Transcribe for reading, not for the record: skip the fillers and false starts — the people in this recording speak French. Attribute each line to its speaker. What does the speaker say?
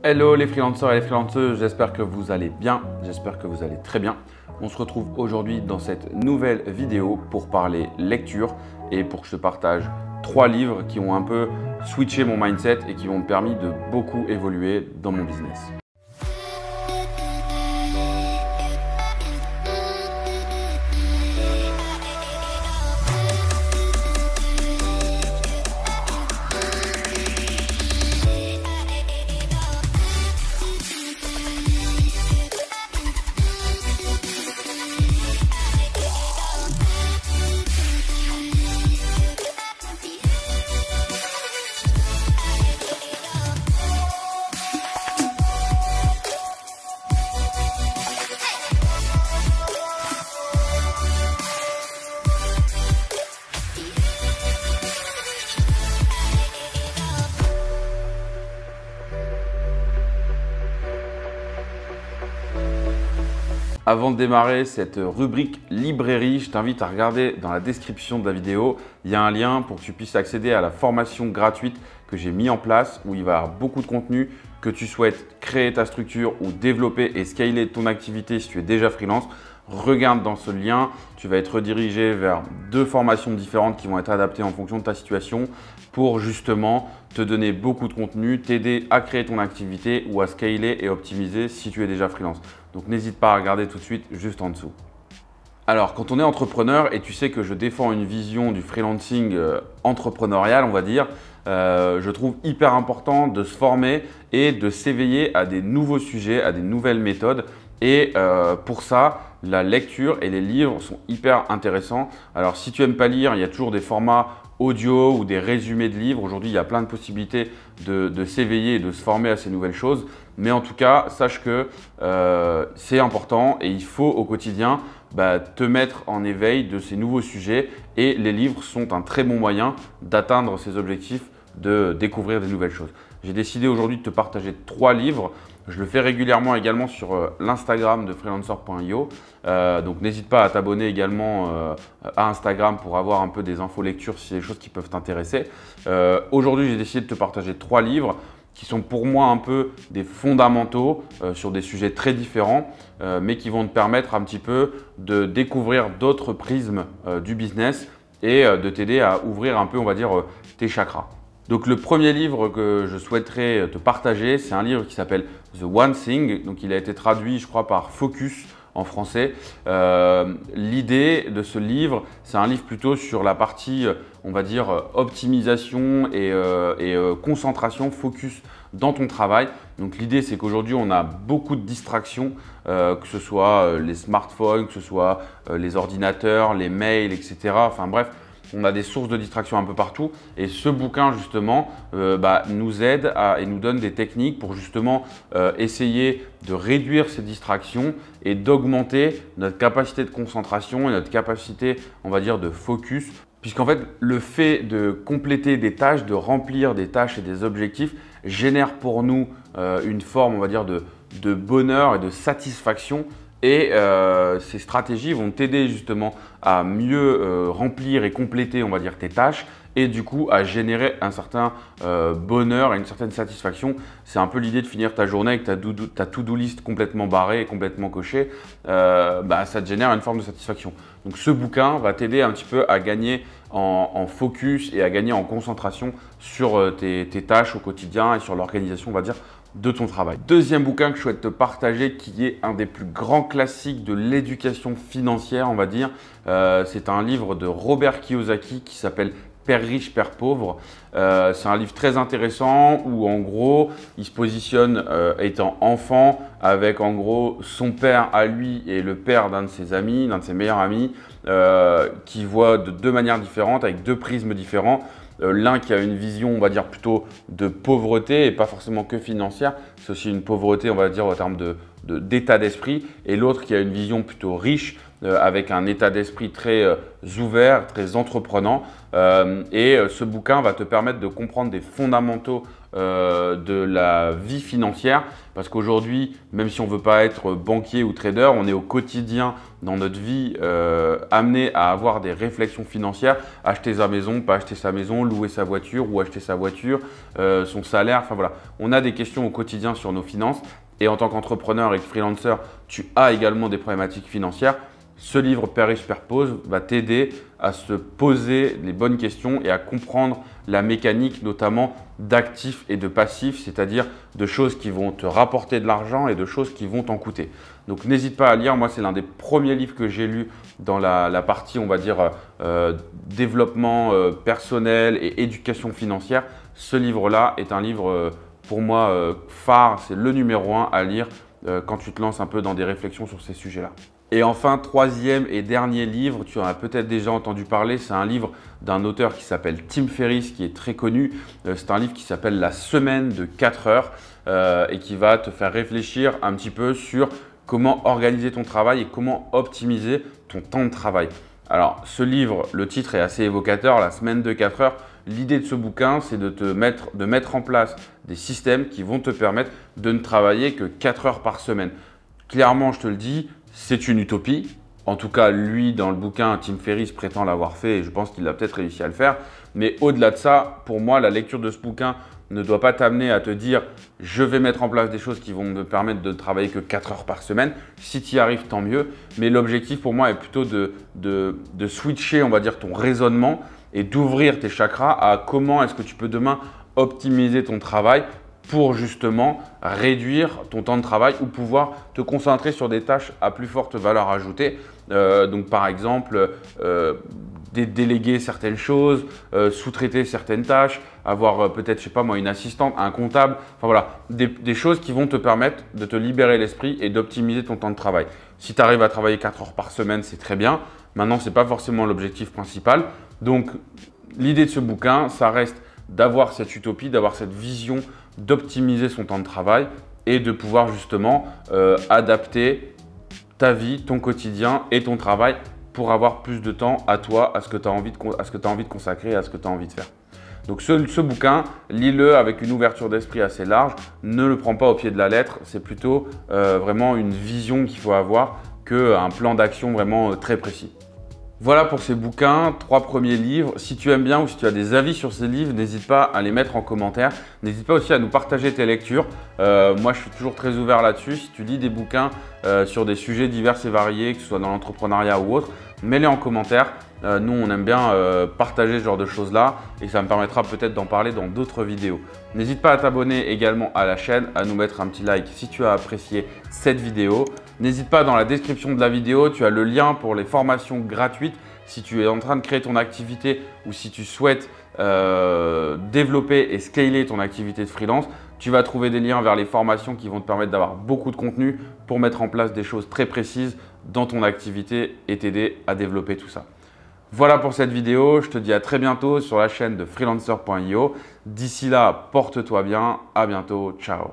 Speaker 1: Hello les freelancers et les freelanceuses, j'espère que vous allez bien, j'espère que vous allez très bien. On se retrouve aujourd'hui dans cette nouvelle vidéo pour parler lecture et pour que je te partage 3 livres qui ont un peu switché mon mindset et qui m'ont permis de beaucoup évoluer dans mon business. Avant de démarrer cette rubrique librairie, je t'invite à regarder dans la description de la vidéo. Il y a un lien pour que tu puisses accéder à la formation gratuite que j'ai mis en place où il va y avoir beaucoup de contenu. Que tu souhaites créer ta structure ou développer et scaler ton activité si tu es déjà freelance, regarde dans ce lien. Tu vas être redirigé vers 2 formations différentes qui vont être adaptées en fonction de ta situation pour justement te donner beaucoup de contenu, t'aider à créer ton activité ou à scaler et optimiser si tu es déjà freelance. Donc n'hésite pas à regarder tout de suite juste en dessous. Alors, quand on est entrepreneur, et tu sais que je défends une vision du freelancing entrepreneurial, on va dire, je trouve hyper important de se former et de s'éveiller à des nouveaux sujets, à des nouvelles méthodes. Et pour ça, la lecture et les livres sont hyper intéressants. Alors, si tu n'aimes pas lire, il y a toujours des formats audio ou des résumés de livres. Aujourd'hui, il y a plein de possibilités de s'éveiller et de se former à ces nouvelles choses. Mais en tout cas, sache que c'est important et il faut au quotidien te mettre en éveil de ces nouveaux sujets. Et les livres sont un très bon moyen d'atteindre ces objectifs, de découvrir des nouvelles choses. J'ai décidé aujourd'hui de te partager 3 livres. Je le fais régulièrement également sur l'Instagram de freelancer.io. Donc n'hésite pas à t'abonner également à Instagram pour avoir un peu des infos lecture si c'est des choses qui peuvent t'intéresser. Aujourd'hui, j'ai décidé de te partager 3 livres qui sont pour moi un peu des fondamentaux sur des sujets très différents, mais qui vont te permettre un petit peu de découvrir d'autres prismes du business et de t'aider à ouvrir un peu, on va dire, tes chakras. Donc le premier livre que je souhaiterais te partager, c'est un livre qui s'appelle The One Thing. Donc il a été traduit, je crois, par Focus en français. L'idée de ce livre, c'est un livre plutôt sur la partie, on va dire, optimisation et concentration, focus dans ton travail. Donc l'idée, c'est qu'aujourd'hui, on a beaucoup de distractions, que ce soit les smartphones, que ce soit les ordinateurs, les mails, etc. Enfin bref, on a des sources de distraction un peu partout et ce bouquin justement nous aide et nous donne des techniques pour justement essayer de réduire ces distractions et d'augmenter notre capacité de concentration et notre capacité, on va dire, de focus. Puisqu'en fait, le fait de compléter des tâches, de remplir des tâches et des objectifs génère pour nous une forme, on va dire, de bonheur et de satisfaction. Et ces stratégies vont t'aider justement à mieux remplir et compléter, on va dire, tes tâches et du coup à générer un certain bonheur et une certaine satisfaction. C'est un peu l'idée de finir ta journée avec ta to-do list complètement barrée et complètement cochée. Ça te génère une forme de satisfaction. Donc ce bouquin va t'aider un petit peu à gagner en focus et à gagner en concentration sur tes tâches au quotidien et sur l'organisation, on va dire, de ton travail. Deuxième bouquin que je souhaite te partager qui est un des plus grands classiques de l'éducation financière, on va dire. C'est un livre de Robert Kiyosaki qui s'appelle Père riche, Père pauvre. C'est un livre très intéressant où en gros, il se positionne étant enfant avec en gros son père à lui et le père d'un de ses amis, d'un de ses meilleurs amis, qui voit de 2 manières différentes, avec 2 prismes différents. L'un qui a une vision, on va dire, plutôt de pauvreté et pas forcément que financière. C'est aussi une pauvreté, on va dire, en termes d'état d'esprit. Et l'autre qui a une vision plutôt riche avec un état d'esprit très ouvert, très entreprenant. Ce bouquin va te permettre de comprendre des fondamentaux de la vie financière. Parce qu'aujourd'hui, même si on ne veut pas être banquier ou trader, on est au quotidien dans notre vie amené à avoir des réflexions financières. Acheter sa maison, pas acheter sa maison, louer sa voiture ou acheter sa voiture, son salaire. Enfin voilà, on a des questions au quotidien sur nos finances. Et en tant qu'entrepreneur et freelancer, tu as également des problématiques financières. Ce livre Père riche, Père pauvre va t'aider à se poser les bonnes questions et à comprendre la mécanique notamment d'actifs et de passifs, c'est-à-dire de choses qui vont te rapporter de l'argent et de choses qui vont t'en coûter. Donc n'hésite pas à lire, moi c'est l'un des premiers livres que j'ai lu dans la partie on va dire développement personnel et éducation financière. Ce livre-là est un livre pour moi phare, c'est le numéro 1 à lire quand tu te lances un peu dans des réflexions sur ces sujets-là. Et enfin, troisième et dernier livre, tu en as peut-être déjà entendu parler, c'est un livre d'un auteur qui s'appelle Tim Ferriss, qui est très connu. C'est un livre qui s'appelle La semaine de 4 heures et qui va te faire réfléchir un petit peu sur comment organiser ton travail et comment optimiser ton temps de travail. Alors, ce livre, le titre est assez évocateur, La semaine de 4 heures. L'idée de ce bouquin, c'est de mettre en place des systèmes qui vont te permettre de ne travailler que 4 heures par semaine. Clairement, je te le dis, c'est une utopie. En tout cas, lui, dans le bouquin, Tim Ferriss prétend l'avoir fait et je pense qu'il a peut-être réussi à le faire. Mais au-delà de ça, pour moi, la lecture de ce bouquin ne doit pas t'amener à te dire « je vais mettre en place des choses qui vont me permettre de travailler que 4 heures par semaine ». Si tu y arrives, tant mieux. Mais l'objectif pour moi est plutôt de switcher, on va dire, ton raisonnement et d'ouvrir tes chakras à comment est-ce que tu peux demain optimiser ton travail pour justement réduire ton temps de travail ou pouvoir te concentrer sur des tâches à plus forte valeur ajoutée. Donc par exemple, déléguer certaines choses, sous-traiter certaines tâches, avoir peut-être, je sais pas moi, une assistante, un comptable, enfin voilà, des choses qui vont te permettre de te libérer l'esprit et d'optimiser ton temps de travail. Si tu arrives à travailler 4 heures par semaine, c'est très bien. Maintenant, ce n'est pas forcément l'objectif principal. Donc, l'idée de ce bouquin, ça reste d'avoir cette utopie, d'avoir cette vision d'optimiser son temps de travail et de pouvoir justement adapter ta vie, ton quotidien et ton travail pour avoir plus de temps à toi, à ce que tu as envie de consacrer, à ce que tu as envie de faire. Donc ce bouquin, lis-le avec une ouverture d'esprit assez large, ne le prends pas au pied de la lettre, c'est plutôt vraiment une vision qu'il faut avoir qu'un plan d'action vraiment très précis. Voilà pour ces bouquins, 3 premiers livres. Si tu aimes bien ou si tu as des avis sur ces livres, n'hésite pas à les mettre en commentaire. N'hésite pas aussi à nous partager tes lectures. Moi, je suis toujours très ouvert là-dessus. Si tu lis des bouquins sur des sujets divers et variés, que ce soit dans l'entrepreneuriat ou autre, mets-les en commentaire. Nous, on aime bien partager ce genre de choses-là et ça me permettra peut-être d'en parler dans d'autres vidéos. N'hésite pas à t'abonner également à la chaîne, à nous mettre un petit like si tu as apprécié cette vidéo. N'hésite pas, dans la description de la vidéo, tu as le lien pour les formations gratuites. Si tu es en train de créer ton activité ou si tu souhaites développer et scaler ton activité de freelance, tu vas trouver des liens vers les formations qui vont te permettre d'avoir beaucoup de contenu pour mettre en place des choses très précises dans ton activité et t'aider à développer tout ça. Voilà pour cette vidéo, je te dis à très bientôt sur la chaîne de freelancer.io. D'ici là, porte-toi bien, à bientôt, ciao.